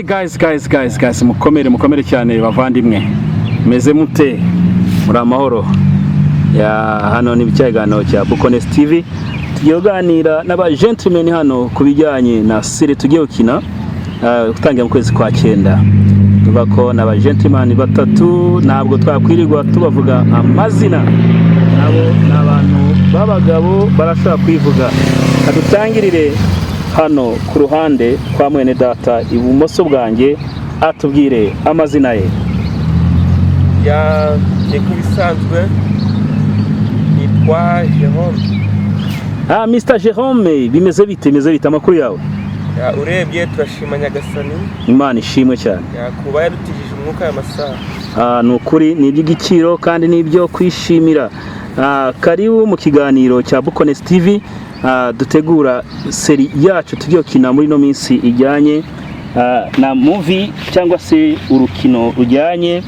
guys mukomere cyane bavandimwe meze mute muri amahoro ya hano ni bicyagano cya Bukones TV tuyoganira n'aba gentlemen hano kubijyanye na serie tugiye gukina gutangira mu kwezi kwa 9 bako n'aba gentlemen batatu ntabwo twakwirirwa tubavuga amazina nabo n'abantu babagabo barashaka kwivuga adutangirire hano ku ruhande kwa mwene data ibumoso bwanjye atubwire amazina ye ya kubisanzwe nitwa Jerome. Mr Jerome, bimeze bite amakuru yawe? Ya urebye turashima Nyagasani. Imana ishimwe cyane. Ya kuba yarutijije umwuka y'amasaha. Nukuri ni iby'igiciro kandi nibyo kwishimira. Karibu mu kiganiro cya Bukones TV. Dutegura seri yacu tugiye kina muri no minsi ijyanye na movie cyangwa se urukino rujyanye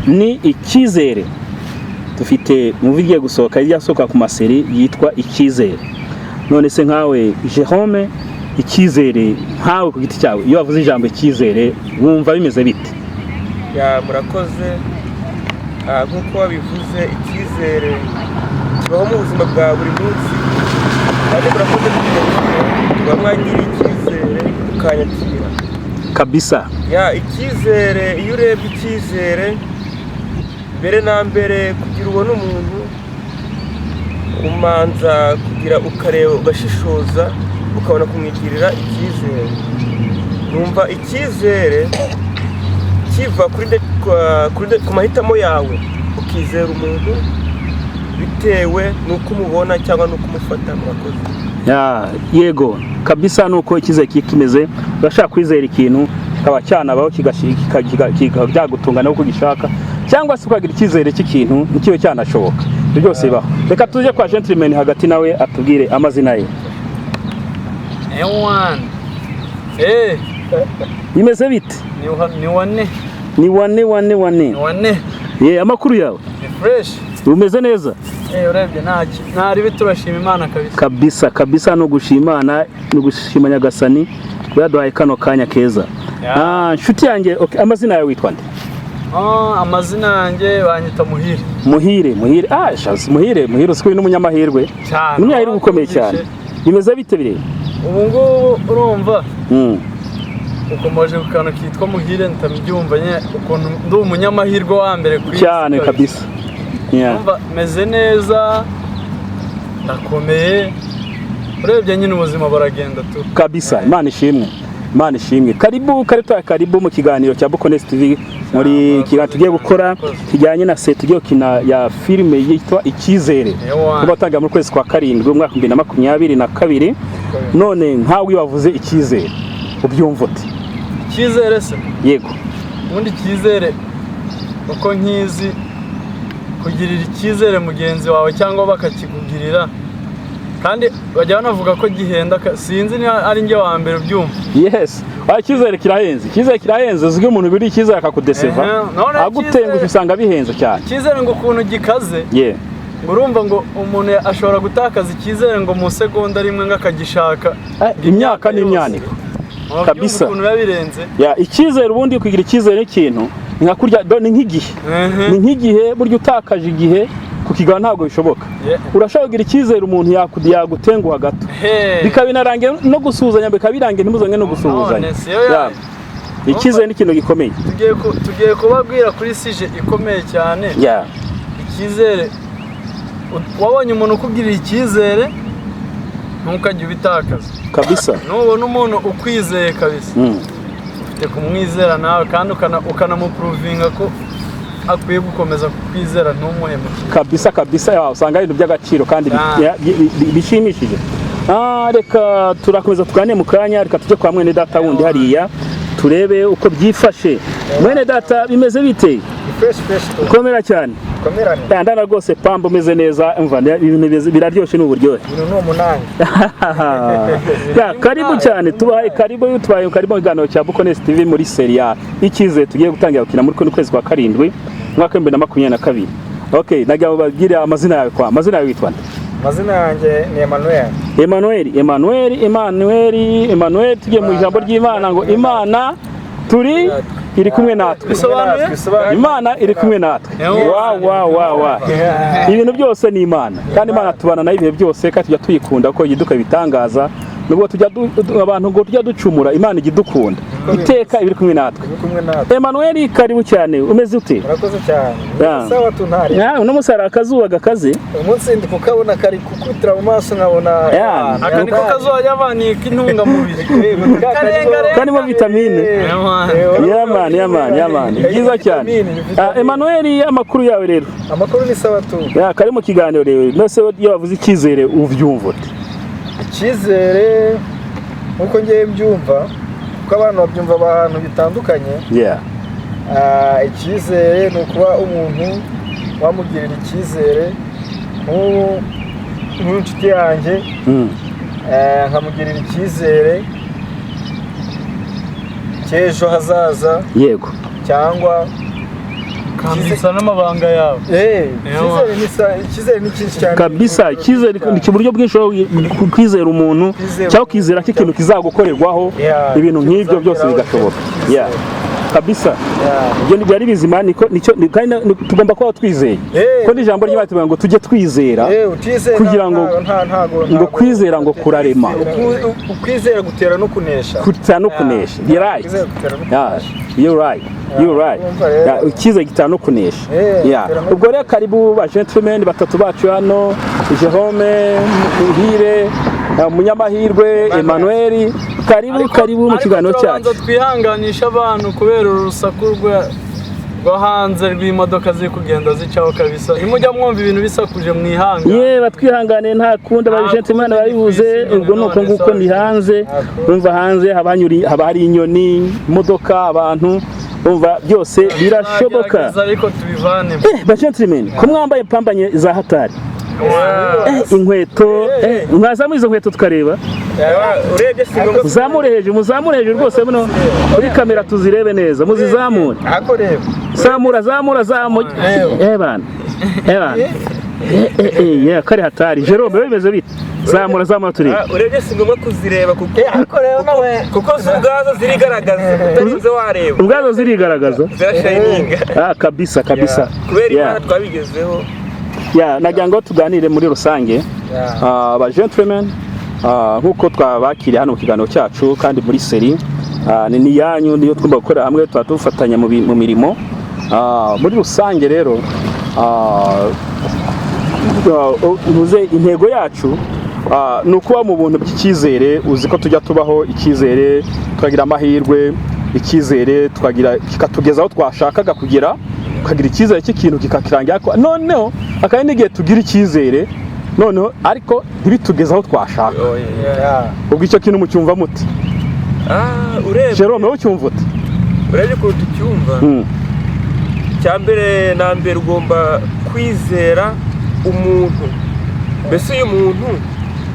ni Icyizere. Dufite movie igiye gusohoka yasohoka ku maseri yitwa Icyizere. None se nkawe Jerome, Icyizere nkawe ku giti cyawe iyo wavuze ijambo Icyizere wumva bimeze bite? Ya murakoze. Nkuko wabivuze Icyizere kibaho mu buzima bwa buri munsi. Kandi murakoze kuba mwagira icyizere ukanyakira kabisa. Ya Icyizere, iyo urebye Icyizere mbere na mbere kugira ubona umuntu umanza kugira ukareba ugashishoza ukabona kumwigirira icyizere. Numva Icyizere kiva ku mahitamo yawe ukizera umuntu bitewe nuko umubona cyangwa nuko umufata. Murakoze. Ya yego kabisa nuko Icyizere kimeze urashaka kwizera ikintu kaba cyanabaho kigashika byagutungana uko gishaka cyangwa se ukagira icyizere cy'ikintu ntikibe cyanashoboka. Byose bibaho. Reka tuje kwa gentleman hagati nawe atubwire amazina ye. Ewan. Bimeze bite? Ni wane. Amakuru yawe? Ni fresh. Umeze neza? Urebye ntari biturashima Imana kabisa. Kabisa no gushimana no gushima Nyagasani yaduhaye kano kanya keza. Nshuti yanjye amazina yawe witwa nde? Amazina yanjye banyita Muhire. Muhire usikwe n'umunyamahirwe. N'umunyamahirwe ukomeye cyane. Bimeze bite bire? Ubu ngubu urumva ukomeje kukana kitwa Muhire ntabyumva nye ukuntu ndi umunyamahirwe wa mbere kuri cyane kabisa. Umva meze neza ndakomeye urebye nyine ubuzima baragenda tu kabisa. Imana ishimwe. Karibu mu kiganiro cya Bukones TV muri kiganiro tugiye gukora kijyanye na set tugiye kina ya filime yitwa Icyizere. Kubatanga mu kwezi kwa 7 umwaka 2022. None nkawe wavuze Icyizere ubyumva ute? Icyizere se? Yego. Ubundi Icyizere uko nkizi kugirira icyizere mugenzi wawe cyangwa bakakigugirira kandi bajya banavuga ko gihenda sinzi ni ari nge wa mbere ubyumva. Yes. Icyizere kirahenze uzwi umuntu biri icyizere akakudeseva agutengushye usanga bihenze cyane. Icyizere ngo ukuntu gikaze urumva ngo umuntu ashobora gutakaza icyizere ngo mu segonda rimwe ngakagishaka imyaka n'imyaniko kabisa. Ukuntu yabirenze icyizere ubundi kugira icyizere ikintu nka kurya ni nk'igihe buryo utakaje igihe kukigana ntabwo bishoboka. Urashaka kugira icyizere umuntu yagutenguha gato bikabinarangiye no gusuhuzanya bikabirangiye ntimuzange no gusuhuzanya. Icyizere ni ikintu gikomeye. Tugiye kubabwira kuri sije ikomeye cyane. Icyizere wabonye umuntu ukugirira icyizere ntukajye ubitakaza kabisa. Nubona umuntu ukwizeye kabisa ufite kumwizera nawe kandi ukanamuprovinga ko akwiye gukomeza kukwizera ntumuhemuke kabisa. Usanga ibintu by'agaciro kandi bishimishije. Reka turakomeza tuganire mu kanya. Reka tujye kwa mwene data wundi hariya turebe uko byifashe. Mwene data bimeze bite? Komera cyane. Ndana rwose pambo meze neza ibintu biraryoshye n'uburyohe. Karibu cyane tubaye karibu igano cya Bukones TV muri serie ya Icyizere tugiye gutangira gukina muri kwezi kwa 7 mwaka 2022. Okay, nagira babwire amazina yawe amazina yawe witwa nde? Amazina yanjye ni Emmanuel tugiye mu ijambo ry'Imana ngo Imana iri kumwe natwe. Imana iri kumwe natwe. Wa. Ibintu byose ni Imana. Kandi Imana tubana nayo ibihe byose kandi tujya tuyikunda ko yiduka bitangaza. Nubwo tujya abantu ngo tujya ducumura Imana igidukunda. Iteka ibiri kumwe natwe. Emmanuel karibu cyane. Umeze ute? Urakoze cyane. Sawa tuntari. No musara akazuba gakaze. Umunsi ndi kukabona kari kukutira mu maso nkabona akandi ko kazuba yabanika intunga mubiri. Karimo vitamine. Yamani. Byiza cyane. Emmanuel amakuru yawe rero. Amakuru ni sawa tu. Kari mu kiganiro rero. Nose iyo bavuze icyizere uvyumva ute? Icyizere uko ngiye mbyumva kuko abantu babyumva abantu bitandukanye. Icyizere ni ukuba umuntu wamugirira icyizere nk'inshuti yanjye, nkamugirira icyizere cy'ejo hazaza, yego, cyangwa kambisa n'amabanga yawe. Icyizere ni cyinshi cyane kabisa. Icyizere ni kiburyo bwinshi kwizera umuntu cyangwa kwizera ko ikintu kizagukorerwaho, ibintu nk'ibyo byose bigashoboka. Kabisa. Ibyo byari bizima nicyo kandi tugomba kuba twizeye. Ko n'ijambo ry'Imana tuvuga ngo tujye twizera kugira ngo kwizera ngo kurarema. Ukwizera gutera no kunesha. You're right. Icyizere gitera no kunesha. Ubwo rero karibu ba gentlemen batatu bacu hano, Jerome, Muhire, Munyamahirwe, Emmanuel, karibu mu kiganiro cyacu. Twihanganisha abantu kubera urusaku rwo hanze rw'imodoka ziri kugenda zicaho kabisa. Nimujya mwumva ibintu bisakuje mwihanga. Batwihangane nta kundi ba gentlemen babibuze. Ubwo nuko nguko ni hanze. Umva hanze haba hari inyoni, imodoka, abantu. Umva byose birashoboka. Ariko tubivane. Ba gentlemen ko mwambaye pambanye za hatari. Inkweto mwazamu izo nkweto tukareba. Muzamure hejuru rwose buno kuri kamera tuzirebe neza. Muzizamure. Zamura. Bana. Kare hatari. Jerome bimeze bite? Zamura turebe. Urebye si ngombwa kuzireba kuko ubwazo zirigaragaza utarinze wareba. Ubwazo zirigaragaza. Zirashininga. Kabisa. Kubera Imana twabigezeho. Nagira ngo tuganire muri rusange. Ba gentlemen nkuko twabakiriye hano mu kiganiro cyacu kandi muri seri ni yanyu niyo twumva gukora hamwe twatufatanya mu mirimo. Muri rusange rero intego yacu ni ukuba mu buntu bw'icyizere. Uzi ko tujya tubaho icyizere, tukagira amahirwe, icyizere kikatugeza aho twashakaga kugera, ukagira icyizere cy'ikintu kikakirangira. Noneho akaba n'igihe tugira icyizere noneho ariko ntibitugeze aho twashaka. Ubwo icyo kintu mucyumva muti? Jerome wowe ucyumva ute? Urebye ko tucyumva. Cyambere na mbere ugomba kwizera umuntu. Mbese uyu muntu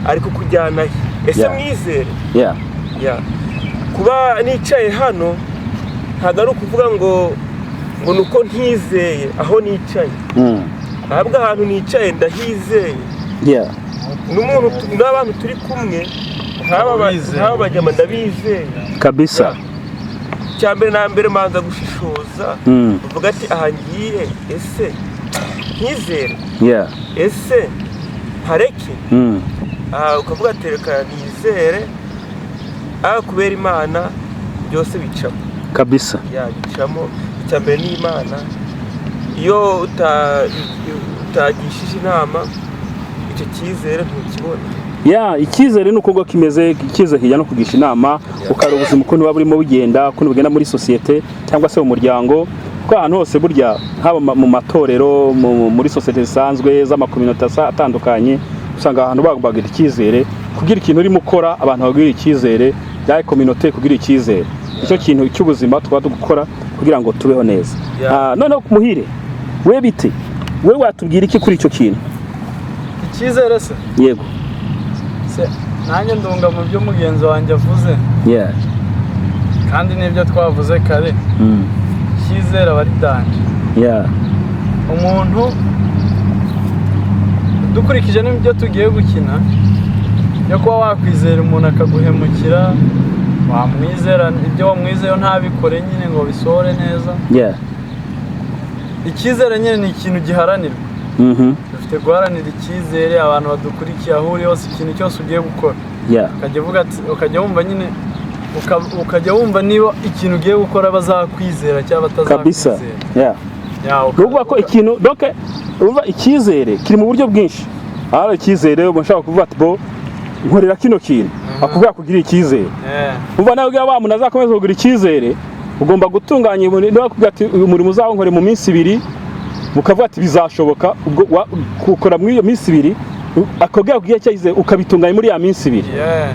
ariko kujyana ese mwizere. Kuba nicaye hano ntabwo ari ukuvuga ngo nuko ntizeye aho nicaye. Ntabwo ahantu nicaye ndahizeye. N'umuntu n'abantu turi kumwe nk'aba bajyama ndabizeye kabisa. Cyambere na mbere manza gushishoza uvuga ati aha ngiye ese nkizere. Ese hareke. Ukavuga ati reka nizere kubera Imana byose bicamo kabisa. Bicamo. Icyambere ni Imana. Iyo utagishije inama icyo cyizere ntukibona. Icyizere ni uko kimeze. Icyizere kijya no kugisha inama ukareba ubuzima ukuntu buba burimo bugenda, ukuntu bugenda muri sosiyete cyangwa se mu muryango. Kuko ahantu hose burya haba mu matorero, muri sosiyete zisanzwe z'amakominota atandukanye, usanga ahantu bagira icyizere kugira ikintu urimo ukora. Abantu bagira icyizere bya kominota kugira icyizere. Icyo kintu cy'ubuzima tuba dukora kugira ngo tubeho neza. Noneho Muhire we bite? We watubwira iki kuri icyo kintu? Icyizere se? Yego. Nanjye ndunga mu byo mugenzi wanjye avuze. Kandi nibyo twavuze kare. Icyizere aba ari danje. Umuntu dukurikije n'ibyo tugiye gukina yo kuba wakwizera umuntu akaguhemukira wamwizera ibyo wamwizeyo ntabikore nyine ngo bisohore neza. Icyizere nyine ni ikintu giharanirwa. Dufite guharanira icyizere abantu badukurikiye aho uri hose ikintu cyose ugiye gukora. Ukajya wumva nyine ukajya wumva niba ikintu ugiye gukora bazakwizera cyangwa batazakwizera. Uvuga ko ikintu doke uva icyizere kiri mu buryo bwinshi. Aho icyizere ushaka kuvuga ati bo nkorera kino kintu akubwira kugira icyizere. Uva nawe wa muntu azakomeza kugira icyizere ugomba gutunganya ibintu no kuvuga ati uyu murimo uzankore mu minsi 2 mukavuga ati bizashoboka ubwo ukora muri iyo minsi 2 akobwa kugira icyizere ukabitunganya muri ya minsi 2.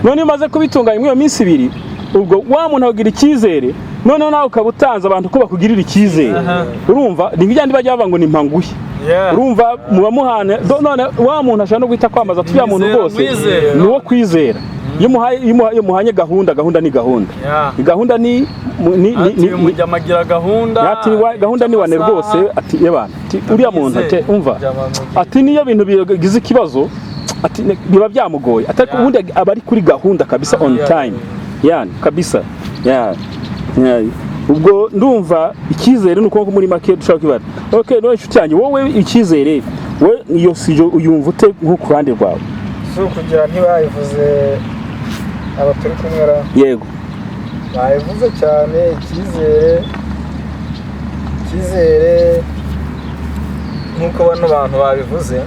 None umaze kubitunganya muri iyo minsi 2 ubwo wa muntu agira icyizere none nawe ukabutanza abantu ko bakugirira icyizere. Urumva ni bijyandi bajya bava ngo ni mpanguye. Urumva muba muhane none wa muntu ashaka no guhita kwamaza tuya muntu rwose ni wo kwizera. Iyo muhanye gahunda ni gahunda. Gahunda ni mujyamagira gahunda. Gahunda ni wane rwose ati yebana ati uriya muntu ate umva ati niyo bintu bigize ikibazo ati biba byamugoye atari ubundi abari kuri gahunda kabisa on time. Kabisa. Ubwo ndumva icyizere nuko muri make dushaka kwibara. Okay, no inshuti yanjye wowe icyizere we iyo sijo uyumva ute nko kurande rwawe? So kugira ntibayivuze abaturi kumwera. Yego. Bayivuze cyane icyizere nkuko bano bantu babivuze.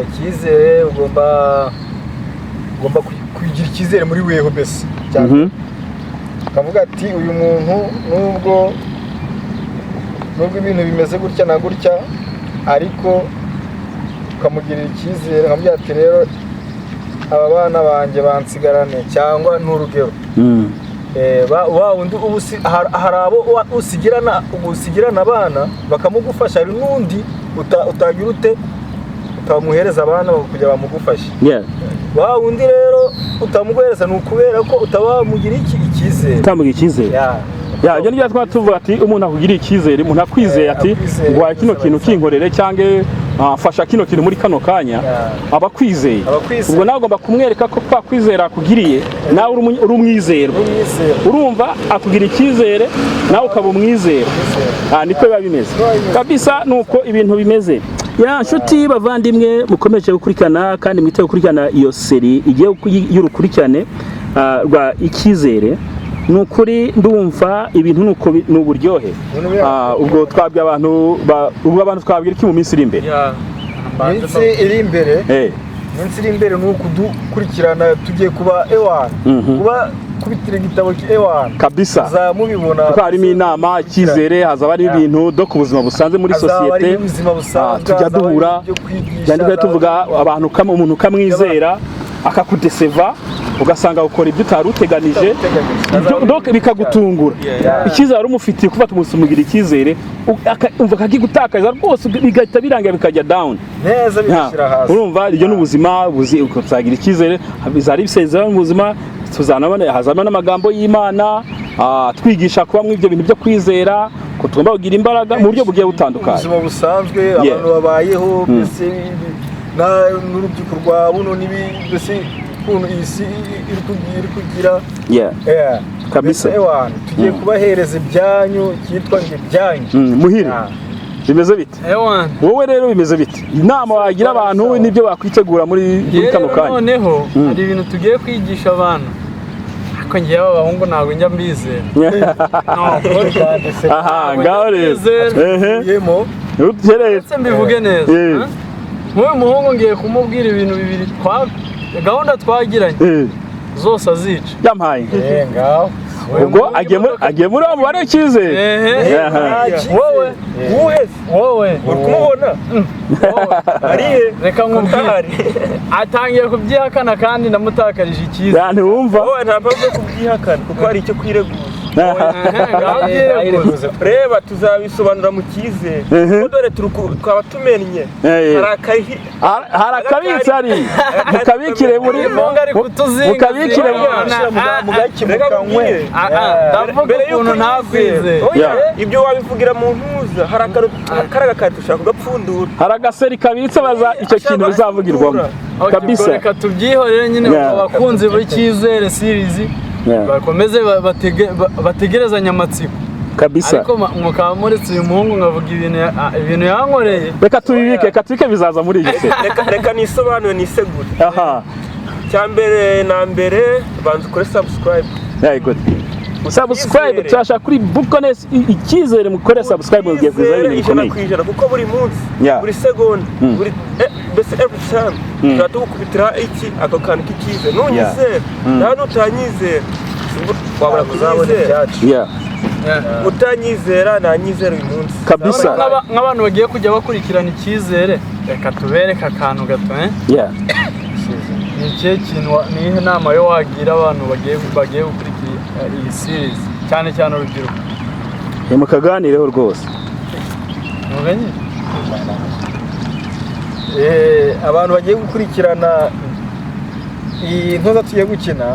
Icyizere ugomba kugira icyizere muri weho bese cyane. Kavuga ati uyu muntu nubwo ibintu bimeze gutya na gutya ariko ukamugirira icyizere nkamubwira ati rero aba bana banjye bansigarane cyangwa n'urugero. Wa undi hari abo usigirana abana bakamugufasha hari n'undi utagira ute utamuhereza abana kugira bamugufashe. Wa undi rero utamuhereza n'ukubera ko utabamugira icyizere. Utamugira icyizere. Ibyo nibyo twatuvuga ati umuntu akugiriye icyizere umuntu akwizeye ati ngo kino kintu kinkorere cyangwa afasha kino kintu muri kano kanya abakwizeye. Ubwo nawe ugomba kumwereka ko kwakwizera akugiriye nawe uri umwizero. Urumva akugira icyizere nawe ukaba umwizero. Niko biba bimeze kabisa nuko ibintu bimeze. Nshuti bavandimwe mukomeje gukurikirana kandi mwite gukurikirana iyo seri igiye y'urukurikirane rwa Icyizere. Nukuri ndumva ibintu nuko n'uburyohe. Ubwo twabwiye abantu twabwira iki mu minsi iri imbere? Minsi iri imbere nuko dukurikirana tugiye kuba kuba kubitira igitabo kabisa zamubibona kuko harimo inama Icyizere hazaba ari ibintu do ku buzima busanzwe muri societe tujya duhura cyane tuvuga abantu umuntu kamwizera akakudeseva ugasanga ukora ibyo utaruteganije donc bikagutungura. Icyizere ari umufitiye kuva tumusumugira icyizere umva kagigutakaza rwose bigahita birangira bikajya down neza bishira hasi. Urumva iryo n'ubuzima ukazagira icyizere bizari bisezera mu buzima tuzanabona hazana n'amagambo y'Imana twigisha kuba mu ibyo bintu byo kwizera ko tugomba kugira imbaraga mu buryo bugiye butandukanye. Ubuzima busanzwe abantu babayeho mbese n'urubyiruko rwa buno mbese ukuntu isi iri kugira kabisa. Tugiye kubahereza ibyanyu cyitwa ibyanyu muhire bimeze bite? Wowe rero bimeze bite? Inama wagira abantu nibyo bakwitegura muri kano kanya? Noneho hari ibintu tugiye kwigisha abantu ariko ngiye abahungu ntabwo njya mbizera. Ngaho rero uretse mbivuge neza. Nk'uyu muhungu ngiye kumubwira ibintu bibiri gahunda twagiranye zose azica. Yampaye ngaho ubwo agiye muri abo bare Icyizere. wowe ukumubona ariye reka nkubwire atangiye kubyihakana kandi ndamutakarije icyizere. Ntiwumva wowe ntabwo kubyihakana kuko hari icyo kwireguza. reba tuzabisobanura mu Cyizere dore twaba tumennye hari akabitsi ari mukabikire muri mukabikire mbere y'uko ntakwize ibyo wabivugira mu ntuza hari akaraga kare dushaka kugapfundura hari agaseri kabitse baza icyo kintu bizavugirwamo kabisa. Reka tubyihorere nyine abakunzi b'Icyizere series bakomeze bategerezanya amatsiko kabisa, ariko mukaba muretse uyu muhungu nkavuga ibintu yankoreye. Reka tubibike bizaza muri iyi se. Reka nisobanure nisegure. Cyambere na mbere banza ukore subscribe. Good. Subscribe turashaka kuri Bukones Icyizere mukore subscribe ugiye kuza ibintu bikomeye kuko buri munsi buri segonda buri bese every time turatugukubitira iki ako kantu k'Icyizere nunyizera nta nutanyizera wabura kuzabona utanyizera nanyizera uyu munsi kabisa. Nk'abantu bagiye kujya bakurikirana Icyizere reka tubereka akantu gato ni ikihe kintu nihe nama yo wagira abantu bagiye gukurikira iyi series cyane cyane urubyiruko mukaganireho rwose abantu bagiye gukurikirana iyi ntoza tugiye gukina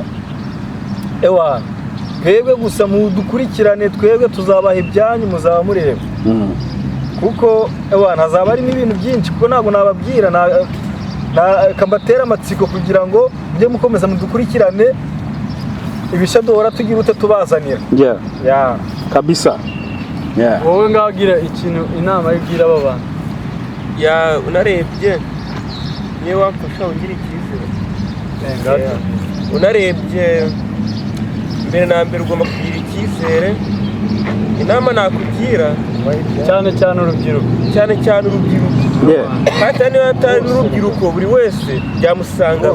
twebwe gusa mudukurikirane, twebwe tuzabaha ibyanyu muzaba mureba kuko hazaba harimo ibintu byinshi kuko ntabwo nababwira kambatera amatsiko kugira ngo mujye mukomeza mudukurikirane ibisha duhora tugira ute tubazanira kabisa. Wowe ngagira ikintu inama y'ubwira aba bantu unarebye niyo wamfasha ugira Icyizere unarebye mbere na mbere ugomba kugira Icyizere. Inama nakugira cyane urubyiruko kandi niba atari n'urubyiruko buri wese byamusanga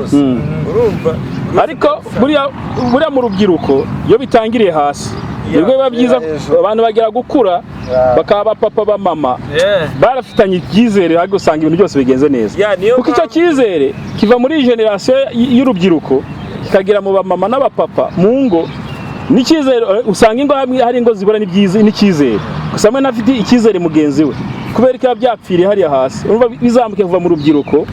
urumva. Ariko buriya mu rubyiruko iyo bitangiriye hasi nibwo biba byiza abantu bagira gukura bakaba papa ba mama barafitanye Icyizere ariko usanga ibintu byose bigenze neza kuko icyo Cyizere kiva muri generation y'urubyiruko kikagira mu ba mama n'abapapa mu ngo. N'icyizere usanga ingo hari ingo zibura n'Icyizere gusa mwe nafite Icyizere mugenzi we kubera ko byapfiriye hariya hasi urumva bizamuke kuva mu rubyiruko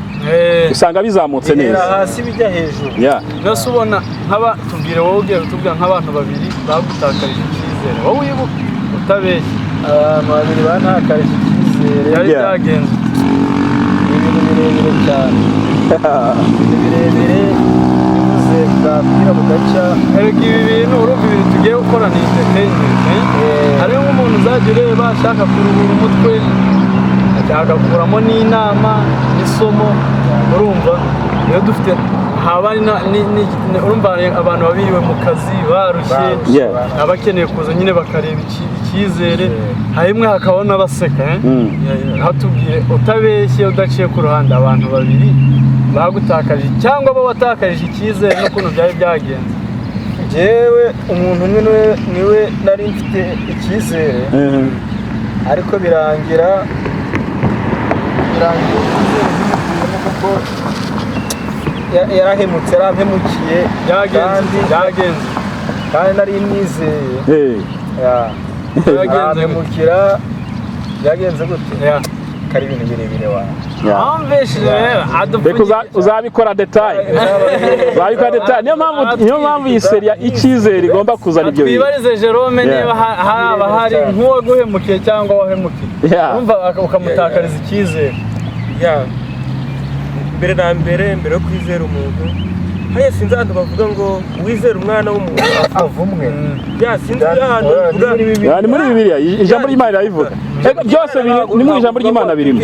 usanga bizamutse neza hasi bijya hejuru. Nose ubona tubwire wowe ugiye kutubwira nk'abantu babiri bagutakarije Icyizere wowe wibuka utabeshye abantu babiri bantakarije Icyizere yari byagenze ibintu birebire cyane birebire bwapfira bugaca. Ibi bintu urumva ibintu tugiye gukora ni entertainment hariho nk'umuntu uzajya ureba ashaka kuruhura umutwe agakuramo n'inama n'isomo urumva iyo dufite haba urumva abantu babiriwe mu kazi barushye abakeneye kuza nyine bakareba Icyizere harimwe hakaba n'abaseka hatubwire utabeshye udaciye ku ruhande abantu babiri bagutakaje cyangwa bo watakarije Icyizere n'ukuntu byari byagenze. Jewe umuntu umwe niwe nari mfite Icyizere ariko birangira kuko yarahemutse yarampemukiye kandi nari nizeye yagenze byagenze gute kari ibintu birebire uzabikora detail niyo mpamvu iyi seri Icyizere igomba kuzana ibyo bintu. Twibarize Jerome niba hari nk'uwaguhemukiye cyangwa wahemukiye ukamutakariza Icyizere. Mbere na mbere yo kwizera umuntu haya sinzi ahantu bavuga ngo wizera umwana w'umuntu avumwe sinzi ahantu bavuga ni muri Bibiliya ijambo ry'Imana rirabivuga byose ni mu ijambo ry'Imana birimo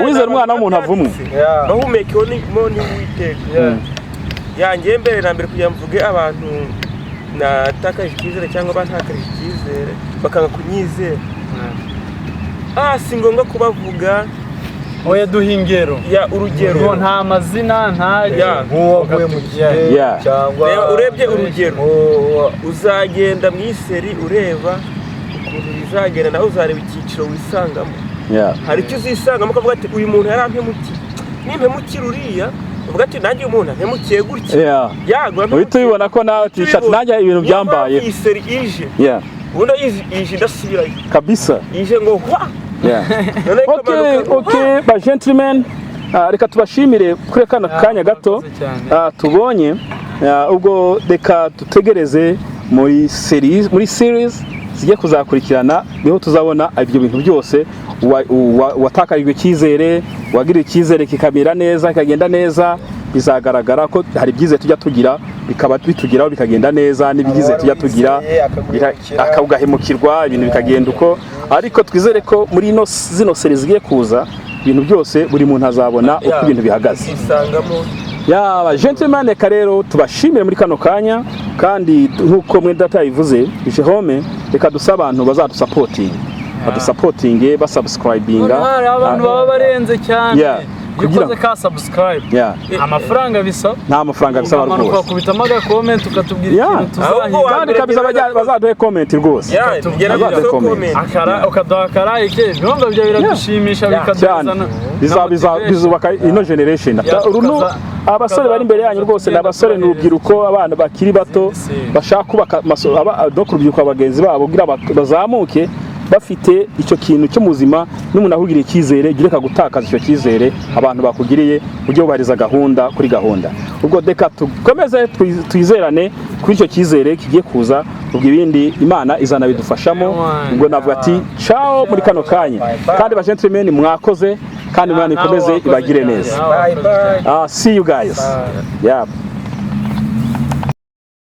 uwizera umwana w'umuntu avumwe bahumekeho n'Uwiteka yanjye mbere na mbere kugira mvuge abantu natakaje Icyizere cyangwa bantakarije Icyizere bakanga kunyizera si ngombwa kubavuga oya duha ingero urugero nta mazina nk'uwaguye mu gihe cyangwa urebye urugero uzagenda mu iseri ureba ukuntu bizagenda nawe uzareba icyiciro wisangamo hari icyo uzisangamo ukavuga ati uyu muntu yarampemukiye nimpemukira uriya uvuga ati nanjye umuntu ntemukiye gutya uhita ubibona ko nawe tishati nanjye ibintu byambaye iyi seri ije ubundi ije idasubirayo kabisa ije ngo hwa okay ba gentlemen reka tubashimire kuri kano kanya gato tubonye ubwo reka tutegereze muri series zigiye kuzakurikirana niho tuzabona ibyo bintu byose watakarijwe icyizere wagira icyizere kikamera neza kikagenda neza bizagaragara ko hari byize tujya tugira bikaba bitugiraho bikagenda neza n'ibyize tujya tugira akagahemukirwa ibintu bikagenda uko ariko twizere ko muri zino series zigiye kuza ibintu byose buri muntu azabona uko ibintu bihagaze yaba gentleman rero tubashimire muri kano kanya kandi nkuko mwe data yivuze Jerome reka dusaba abantu badusapotinge basubscribinga abantu baba barenze cyane kugira ka subscribe amafaranga bisa nta mafaranga bisaba rwose ukakubitamo aga comment ukatubwira ikintu tuzahiga kandi kabisa bazaduhe comment rwose ukaduha karayike byumva byo biradushimisha bikaduzana bizubaka ino generation abasore bari imbere yanyu rwose n'abasore n'urubyiruko abana bakiri bato bashaka kubaka urubyiruko abagenzi babo kugira bazamuke bafite icyo kintu cyo muzima n'umuntu ahugiriye icyizere gireka gutakaza icyo cyizere abantu bakugiriye ujye ubariza gahunda kuri gahunda ubwo deka tukomeze twizerane kuri icyo cyizere kigiye kuza ubwo ibindi Imana izana bidufashamo ubwo navuga ati ciao muri kano kanya kandi ba gentlemen mwakoze kandi Imana ikomeze ibagire neza see you guys